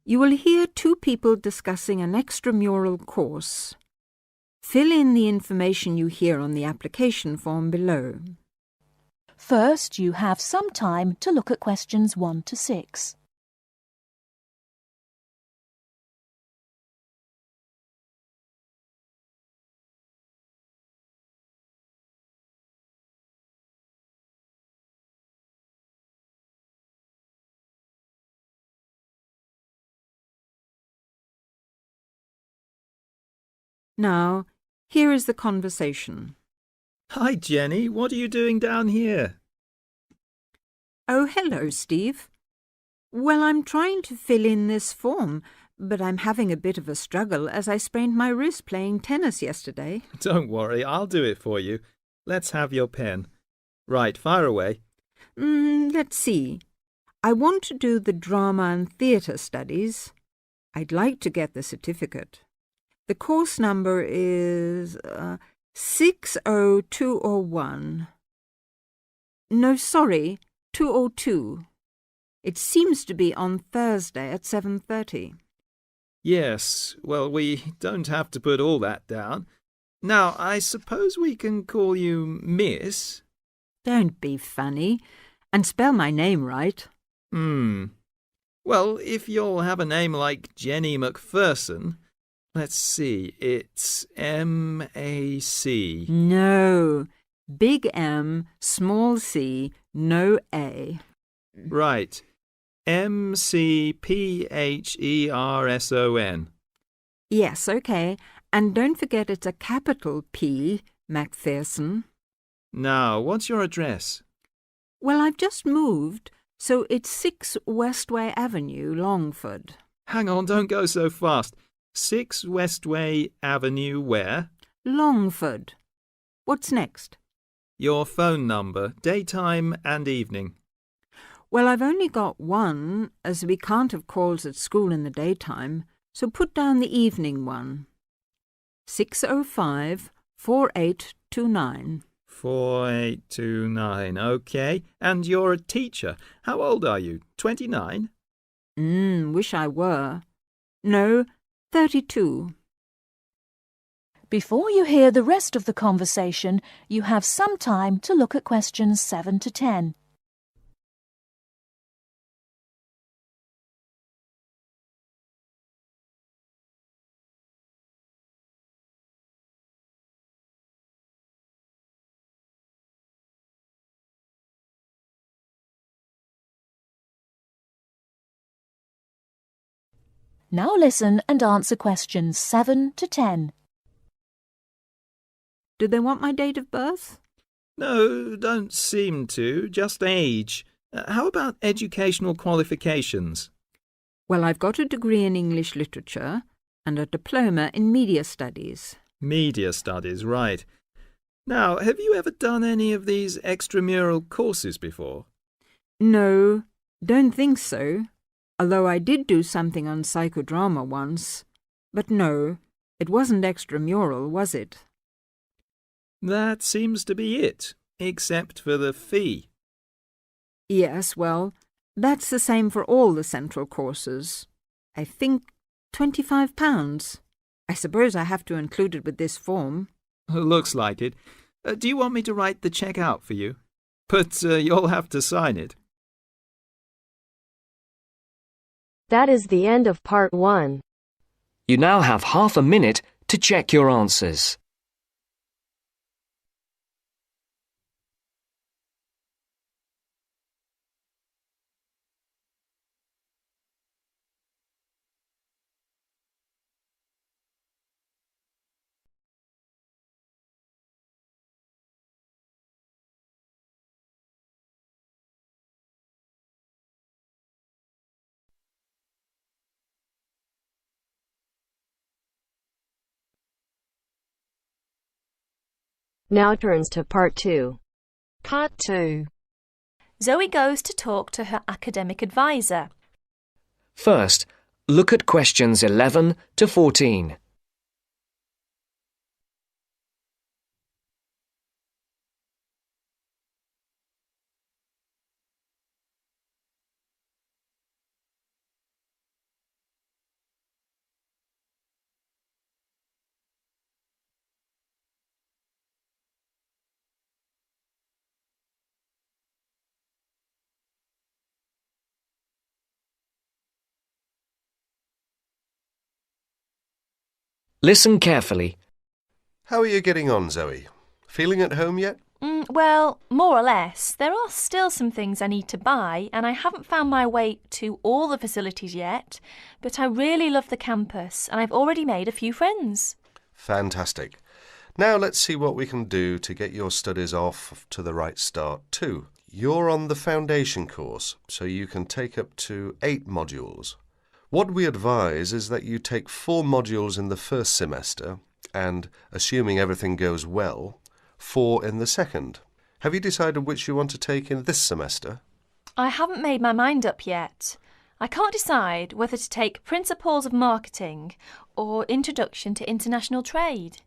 You will hear two people discussing an extramural course. Fill in the information you hear on the application form below. First, you have some time to look at questions 1 to 6. Now, here is the conversation. Hi, Jenny. What are you doing down here? Oh, hello, Steve. Well, I'm trying to fill in this form, but I'm having a bit of a struggle as I sprained my wrist playing tennis yesterday. Don't worry, I'll do it for you. Let's have your pen. Right, fire away. Let's see. I want to do the drama and theatre studies. I'd like to get the certificate. The course number is 60201. No, sorry, 202. It seems to be on Thursday at 7:30. Yes, well, we don't have to put all that down. Now, I suppose we can call you Miss? Don't be funny, and spell my name right. Well, if you'll have a name like Jenny McPherson, let's see, it's M-A-C. No, big M, small c, no A. Right, M-C-P-H-E-R-S-O-N. Yes, okay. And don't forget it's a capital P, Macpherson. Now, what's your address? Well, I've just moved, so it's 6 Westway Avenue, Longford. Hang on, don't go so fast. 6 Westway Avenue where? Longford. What's next? Your phone number, daytime and evening. Well, I've only got one, as we can't have calls at school in the daytime, so put down the evening one. 605-4829. 4829, OK. And you're a teacher. How old are you? 29? Wish I were. No, 32. Before you hear the rest of the conversation, you have some time to look at questions 7 to 10. Now listen and answer questions 7 to 10. Do they want my date of birth? No, don't seem to. Just age. How about educational qualifications? Well, I've got a degree in English literature and a diploma in media studies. Media studies, right. Now, have you ever done any of these extramural courses before? No, don't think so. Although I did do something on psychodrama once. But no, it wasn't extramural, was it? That seems to be it, except for the fee. Yes, well, that's the same for all the central courses. I think £25. I suppose I have to include it with this form. Looks like it. Do you want me to write the cheque out for you? But you'll have to sign it. That is the end of part 1. You now have half a minute to check your answers. Now turns to part 2. Part 2. Zoe goes to talk to her academic advisor. First, look at questions 11 to 14. Listen carefully. How are you getting on, Zoe? Feeling at home yet? Well, more or less. There are still some things I need to buy, and I haven't found my way to all the facilities yet, but I really love the campus, and I've already made a few friends. Fantastic. Now let's see what we can do to get your studies off to the right start too. You're on the foundation course, so you can take up to 8 modules. What we advise is that you take 4 modules in the first semester and, assuming everything goes well, 4 in the second. Have you decided which you want to take in this semester? I haven't made my mind up yet. I can't decide whether to take Principles of Marketing or Introduction to International Trade.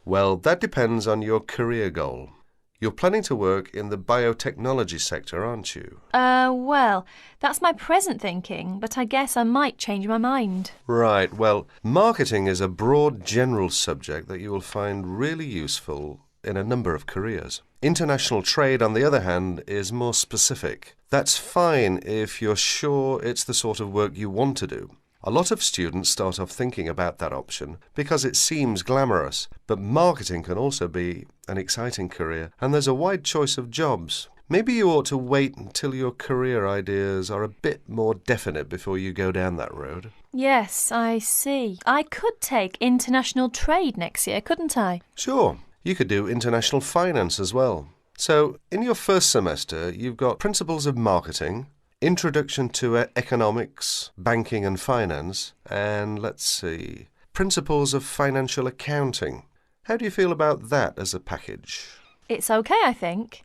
Well, that depends on your career goal. You're planning to work in the biotechnology sector, aren't you? Well, that's my present thinking, but I guess I might change my mind. Right, well, marketing is a broad general subject that you will find really useful in a number of careers. International trade, on the other hand, is more specific. That's fine if you're sure it's the sort of work you want to do. A lot of students start off thinking about that option because it seems glamorous, but marketing can also be an exciting career, and there's a wide choice of jobs. Maybe you ought to wait until your career ideas are a bit more definite before you go down that road. Yes, I see. I could take International Trade next year, couldn't I? Sure. You could do international finance as well. So, in your first semester, you've got Principles of Marketing, Introduction to Economics, Banking and Finance, and let's see, Principles of Financial Accounting. How do you feel about that as a package? It's okay, I think.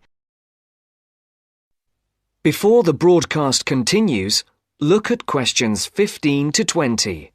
Before the broadcast continues, look at questions 15 to 20.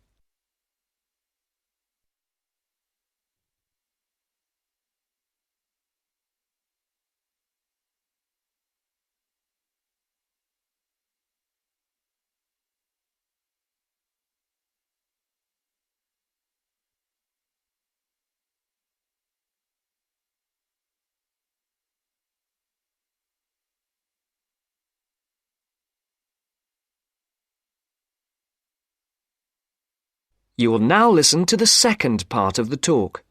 You will now listen to the second part of the talk.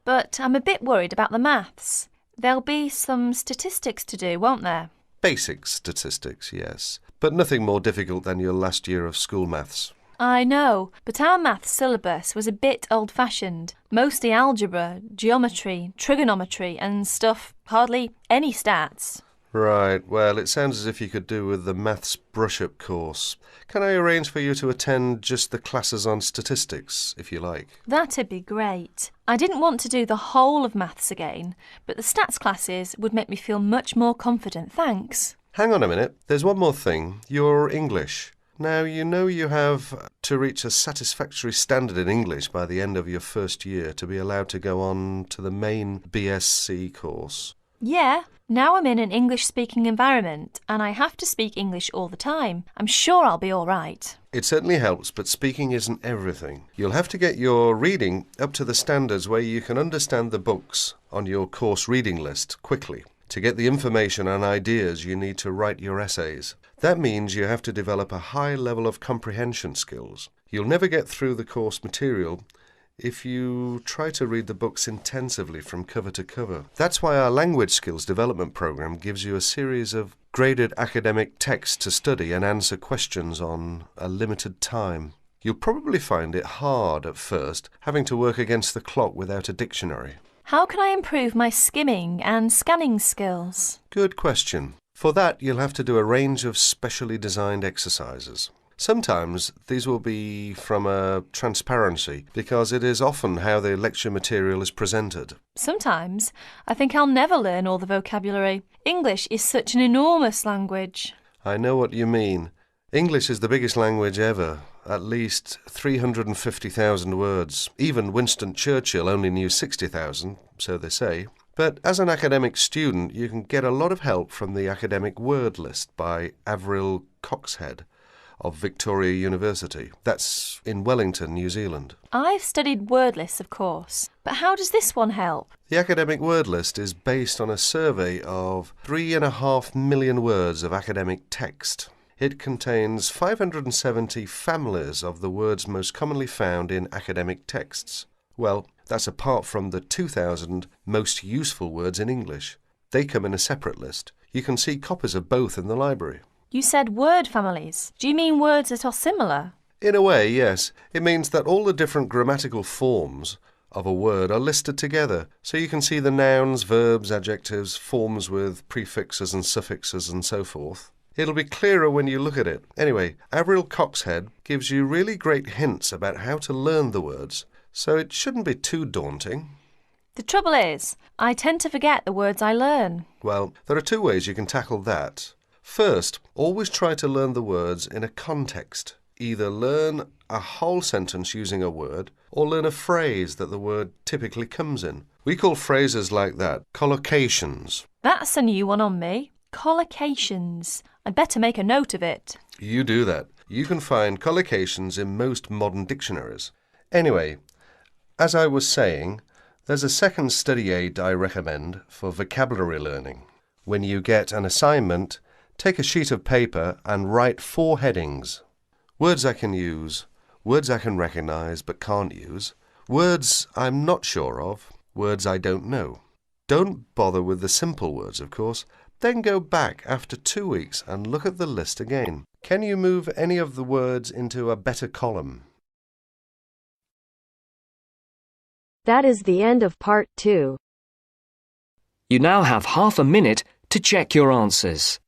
But I'm a bit worried about the maths. There'll be some statistics to do, won't there? Basic statistics, yes, but nothing more difficult than your last year of school maths. I know, but our maths syllabus was a bit old-fashioned. Mostly algebra, geometry, trigonometry and stuff, hardly any stats. Right, well, it sounds as if you could do with the maths brush-up course. Can I arrange for you to attend just the classes on statistics, if you like? That'd be great. I didn't want to do the whole of maths again, but the stats classes would make me feel much more confident, thanks. Hang on a minute, there's one more thing. Your English. Now, you know you have to reach a satisfactory standard in English by the end of your first year to be allowed to go on to the main BSc course. Yeah, now I'm in an English-speaking environment and I have to speak English all the time. I'm sure I'll be all right. It certainly helps, but speaking isn't everything. You'll have to get your reading up to the standards where you can understand the books on your course reading list quickly. To get the information and ideas, you need to write your essays. That means you have to develop a high level of comprehension skills. You'll never get through the course material if you try to read the books intensively from cover to cover. That's why our language skills development program gives you a series of graded academic texts to study and answer questions on a limited time. You'll probably find it hard at first, having to work against the clock without a dictionary. How can I improve my skimming and scanning skills? Good question. For that, you'll have to do a range of specially designed exercises. Sometimes these will be from a transparency, because it is often how the lecture material is presented. Sometimes I think I'll never learn all the vocabulary. English is such an enormous language. I know what you mean. English is the biggest language ever, at least 350,000 words. Even Winston Churchill only knew 60,000, so they say. But as an academic student, you can get a lot of help from the academic word list by Avril Coxhead of Victoria University. That's in Wellington, New Zealand. I've studied word lists, of course, but how does this one help? The academic word list is based on a survey of 3.5 million words of academic text. It contains 570 families of the words most commonly found in academic texts. Well, that's apart from the 2,000 most useful words in English. They come in a separate list. You can see copies of both in the library. You said word families. Do you mean words that are similar? In a way, yes. It means that all the different grammatical forms of a word are listed together, so you can see the nouns, verbs, adjectives, forms with prefixes and suffixes and so forth. It'll be clearer when you look at it. Anyway, Avril Coxhead gives you really great hints about how to learn the words, so it shouldn't be too daunting. The trouble is, I tend to forget the words I learn. Well, there are two ways you can tackle that. First, always try to learn the words in a context. Either learn a whole sentence using a word, or learn a phrase that the word typically comes in. We call phrases like that collocations. That's a new one on me. Collocations. I'd better make a note of it. You do that. You can find collocations in most modern dictionaries. Anyway, as I was saying, there's a second study aid I recommend for vocabulary learning. When you get an assignment, take a sheet of paper and write 4 headings. Words I can use, words I can recognise but can't use, words I'm not sure of, words I don't know. Don't bother with the simple words, of course. Then go back after 2 weeks and look at the list again. Can you move any of the words into a better column? That is the end of part 2. You now have half a minute to check your answers.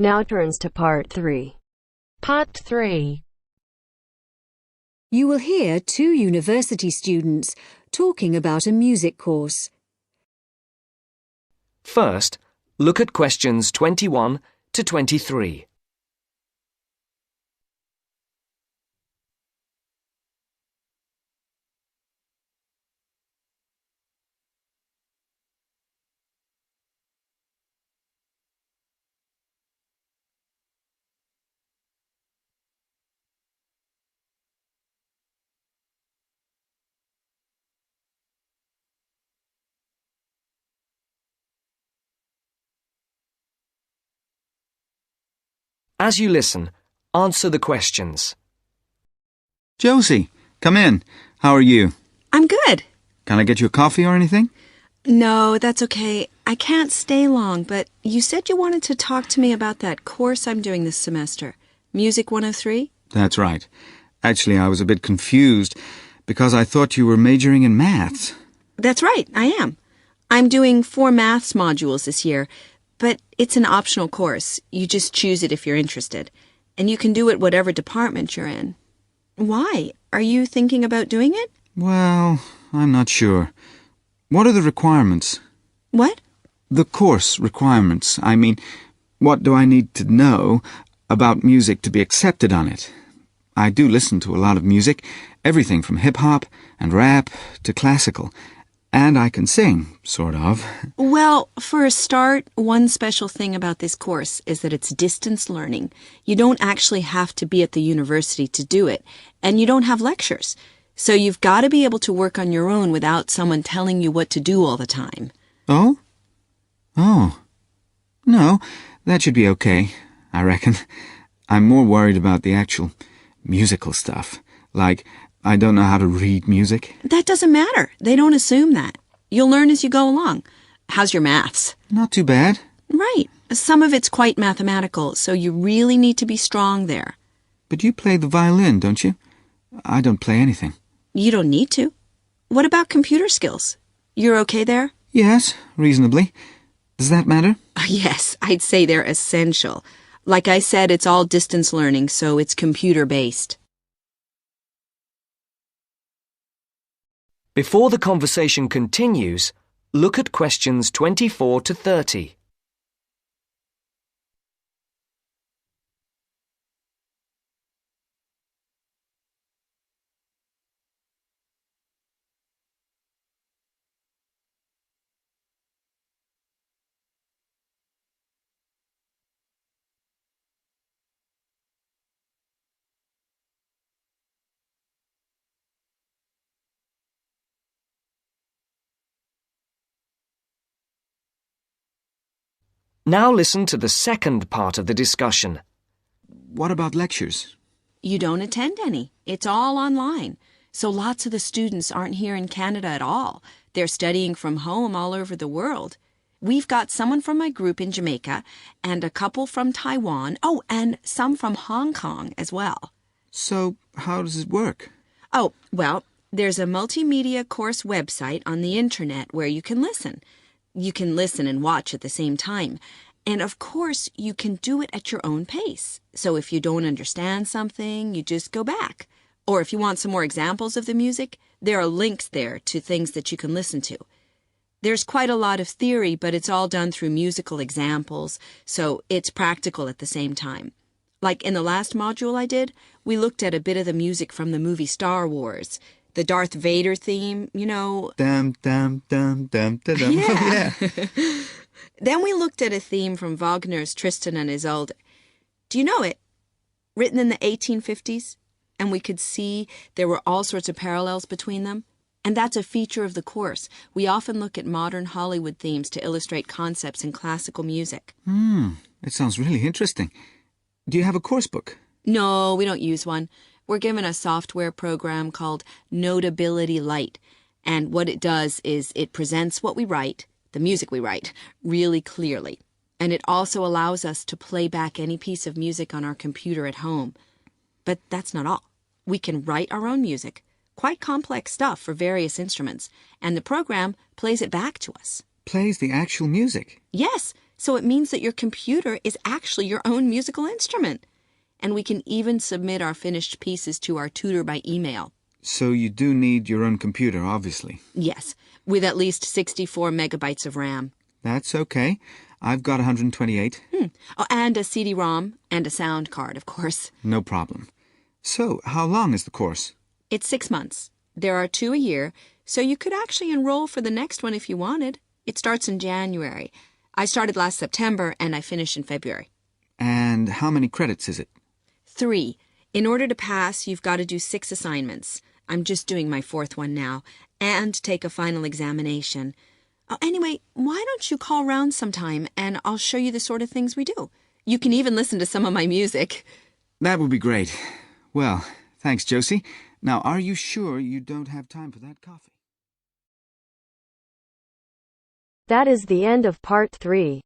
Now turns to part 3. Part 3. You will hear 2 university students talking about a music course. First, look at questions 21 to 23. As you listen, answer the questions. Josie, come in. How are you? I'm good. Can I get you a coffee or anything? No, that's okay. I can't stay long, but you said you wanted to talk to me about that course I'm doing this semester, Music 103? That's right. Actually, I was a bit confused because I thought you were majoring in maths. That's right, I am. I'm doing 4 maths modules this year, but it's an optional course. You just choose it if you're interested, and you can do it whatever department you're in. Why? Are you thinking about doing it? Well, I'm not sure. What are the requirements? What? The course requirements. I mean, what do I need to know about music to be accepted on it? I do listen to a lot of music, everything from hip-hop and rap to classical. And I can sing, sort of. Well, for a start, one special thing about this course is that it's distance learning. You don't actually have to be at the university to do it, and you don't have lectures. So you've got to be able to work on your own without someone telling you what to do all the time. Oh? Oh. No, that should be okay, I reckon. I'm more worried about the actual musical stuff, like I don't know how to read music. That doesn't matter. They don't assume that. You'll learn as you go along. How's your maths? Not too bad. Right. Some of it's quite mathematical, so you really need to be strong there. But you play the violin, don't you? I don't play anything. You don't need to. What about computer skills? You're okay there? Yes, reasonably. Does that matter? Yes, I'd say they're essential. Like I said, it's all distance learning, so it's computer-based. Before the conversation continues, look at questions 24 to 30. Now listen to the second part of the discussion. What about lectures? You don't attend any. It's all online. So lots of the students aren't here in Canada at all. They're studying from home all over the world. We've got someone from my group in Jamaica and a couple from Taiwan. Oh, and some from Hong Kong as well. So, how does it work? Oh, well, there's a multimedia course website on the internet where you can listen. You can listen and watch at the same time. And of course, you can do it at your own pace. So if you don't understand something, you just go back. Or if you want some more examples of the music, there are links there to things that you can listen to. There's quite a lot of theory, but it's all done through musical examples, so it's practical at the same time. Like in the last module I did, we looked at a bit of the music from the movie Star Wars. The Darth Vader theme, you know. Dum, dum, dum, dum, dum, dum. Yeah. Oh, yeah. Then we looked at a theme from Wagner's Tristan and Isolde. Do you know it? Written in the 1850s. And we could see there were all sorts of parallels between them. And that's a feature of the course. We often look at modern Hollywood themes to illustrate concepts in classical music. It sounds really interesting. Do you have a course book? No, we don't use one. We're given a software program called Notability Lite. And what it does is it presents what we write, the music we write, really clearly. And it also allows us to play back any piece of music on our computer at home. But that's not all. We can write our own music, quite complex stuff for various instruments, and the program plays it back to us. Plays the actual music? Yes, so it means that your computer is actually your own musical instrument. And we can even submit our finished pieces to our tutor by email. So you do need your own computer, obviously. Yes, with at least 64 megabytes of RAM. That's okay. I've got 128. Oh, and a CD-ROM and a sound card, of course. No problem. So, how long is the course? It's 6 months. There are 2 a year, so you could actually enroll for the next one if you wanted. It starts in January. I started last September and I finish in February. And how many credits is it? 3. In order to pass, you've got to do 6 assignments. I'm just doing my 4th one now. And take a final examination. Oh, anyway, why don't you call round sometime and I'll show you the sort of things we do. You can even listen to some of my music. That would be great. Well, thanks, Josie. Now, are you sure you don't have time for that coffee? That is the end of part 3.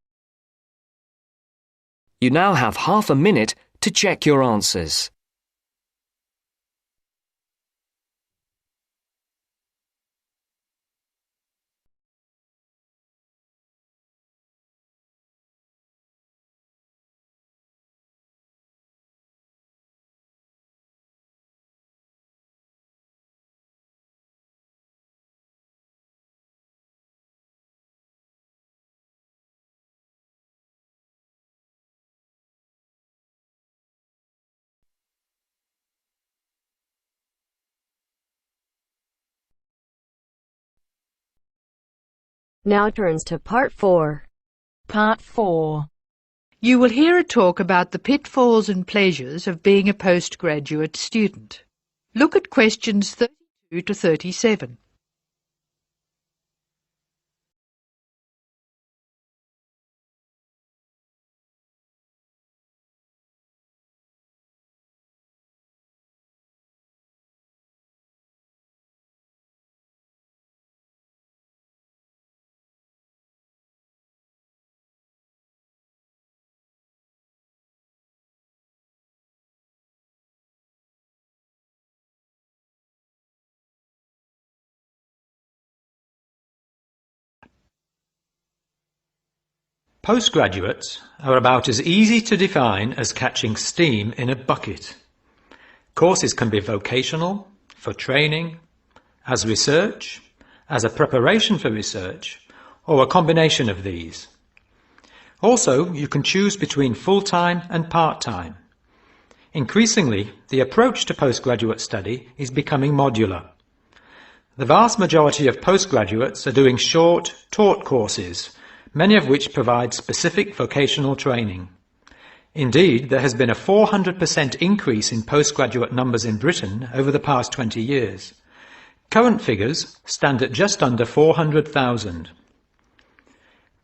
You now have half a minute to check your answers. Now turns to part 4. Part 4. You will hear a talk about the pitfalls and pleasures of being a postgraduate student. Look at questions 32 to 37. Postgraduates are about as easy to define as catching steam in a bucket. Courses can be vocational, for training, as research, as a preparation for research, or a combination of these. Also, you can choose between full-time and part-time. Increasingly, the approach to postgraduate study is becoming modular. The vast majority of postgraduates are doing short, taught courses, many of which provide specific vocational training. Indeed, there has been a 400% increase in postgraduate numbers in Britain over the past 20 years. Current figures stand at just under 400,000.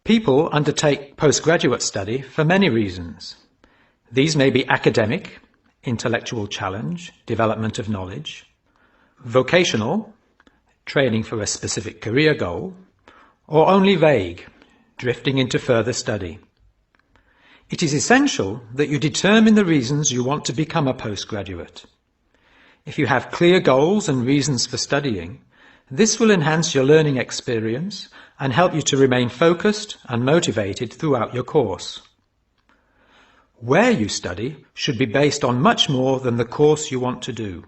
People undertake postgraduate study for many reasons. These may be academic, intellectual challenge, development of knowledge, vocational, training for a specific career goal, or only vague, drifting into further study. It is essential that you determine the reasons you want to become a postgraduate. If you have clear goals and reasons for studying, this will enhance your learning experience and help you to remain focused and motivated throughout your course. Where you study should be based on much more than the course you want to do.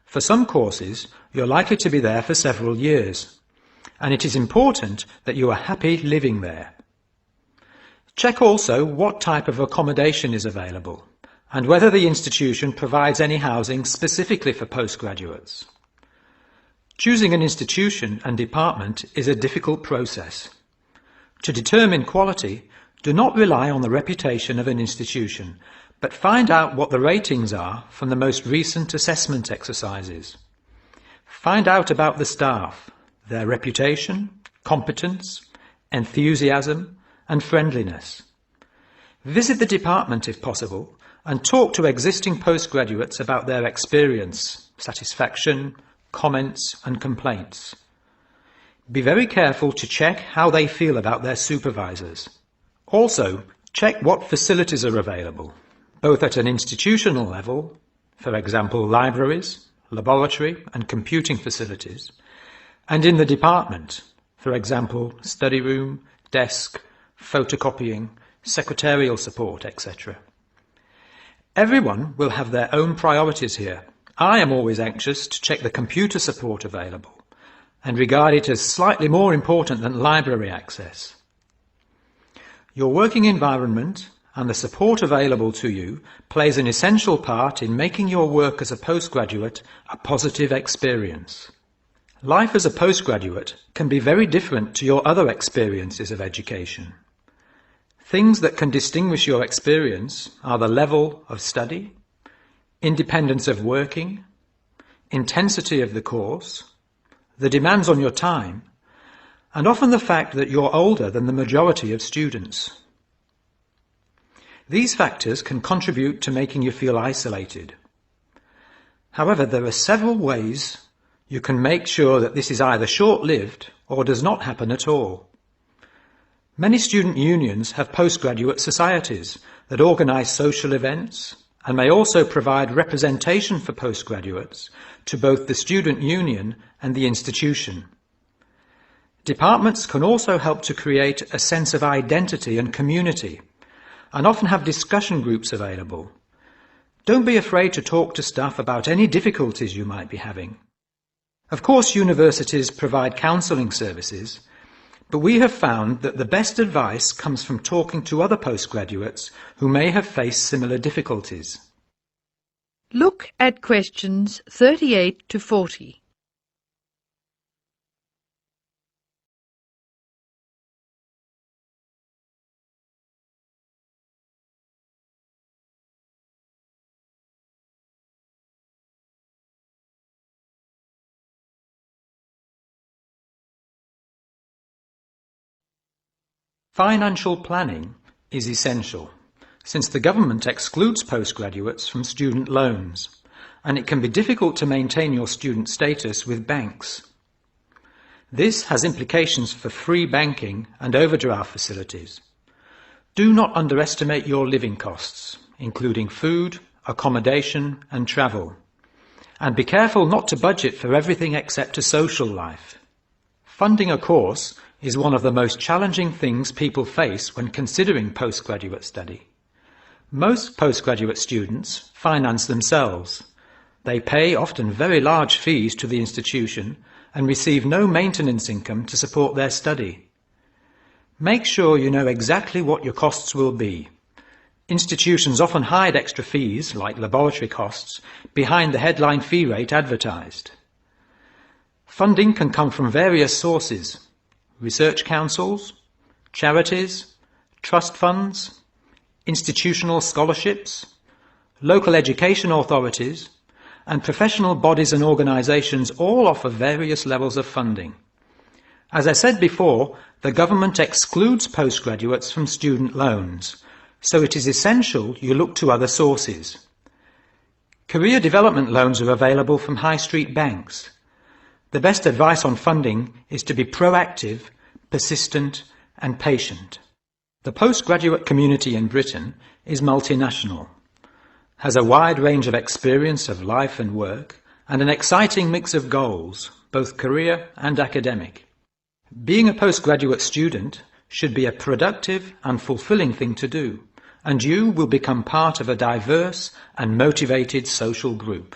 For some courses, you're likely to be there for several years, and it is important that you are happy living there. Check also what type of accommodation is available and whether the institution provides any housing specifically for postgraduates. Choosing an institution and department is a difficult process. To determine quality, do not rely on the reputation of an institution, but find out what the ratings are from the most recent assessment exercises. Find out about the staff, their reputation, competence, enthusiasm, and friendliness. Visit the department if possible and talk to existing postgraduates about their experience, satisfaction, comments and complaints. Be very careful to check how they feel about their supervisors. Also, check what facilities are available, both at an institutional level, for example libraries, laboratory and computing facilities, and in the department, for example study room, desk, photocopying, secretarial support, etc. Everyone will have their own priorities here. I am always anxious to check the computer support available and regard it as slightly more important than library access. Your working environment and the support available to you plays an essential part in making your work as a postgraduate a positive experience. Life as a postgraduate can be very different to your other experiences of education. Things that can distinguish your experience are the level of study, independence of working, intensity of the course, the demands on your time, and often the fact that you're older than the majority of students. These factors can contribute to making you feel isolated. However, there are several ways you can make sure that this is either short-lived or does not happen at all. Many student unions have postgraduate societies that organise social events and may also provide representation for postgraduates to both the student union and the institution. Departments can also help to create a sense of identity and community, and often have discussion groups available. Don't be afraid to talk to staff about any difficulties you might be having. Of course, universities provide counselling services, but we have found that the best advice comes from talking to other postgraduates who may have faced similar difficulties. Look at questions 38 to 40. Financial planning is essential, since the government excludes postgraduates from student loans, and it can be difficult to maintain your student status with banks. This has implications for free banking and overdraft facilities. Do not underestimate your living costs, including food, accommodation and travel. And be careful not to budget for everything except a social life. Funding a course is one of the most challenging things people face when considering postgraduate study. Most postgraduate students finance themselves. They pay often very large fees to the institution and receive no maintenance income to support their study. Make sure you know exactly what your costs will be. Institutions often hide extra fees, like laboratory costs, behind the headline fee rate advertised. Funding can come from various sources: research councils, charities, trust funds, institutional scholarships, local education authorities, and professional bodies and organisations all offer various levels of funding. As I said before, the government excludes postgraduates from student loans, so it is essential you look to other sources. Career development loans are available from high street banks. The best advice on funding is to be proactive, persistent and patient. The postgraduate community in Britain is multinational, has a wide range of experience of life and work, and an exciting mix of goals, both career and academic. Being a postgraduate student should be a productive and fulfilling thing to do, and you will become part of a diverse and motivated social group.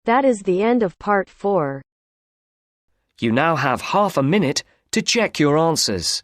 That is the end of part 4. You now have half a minute to check your answers.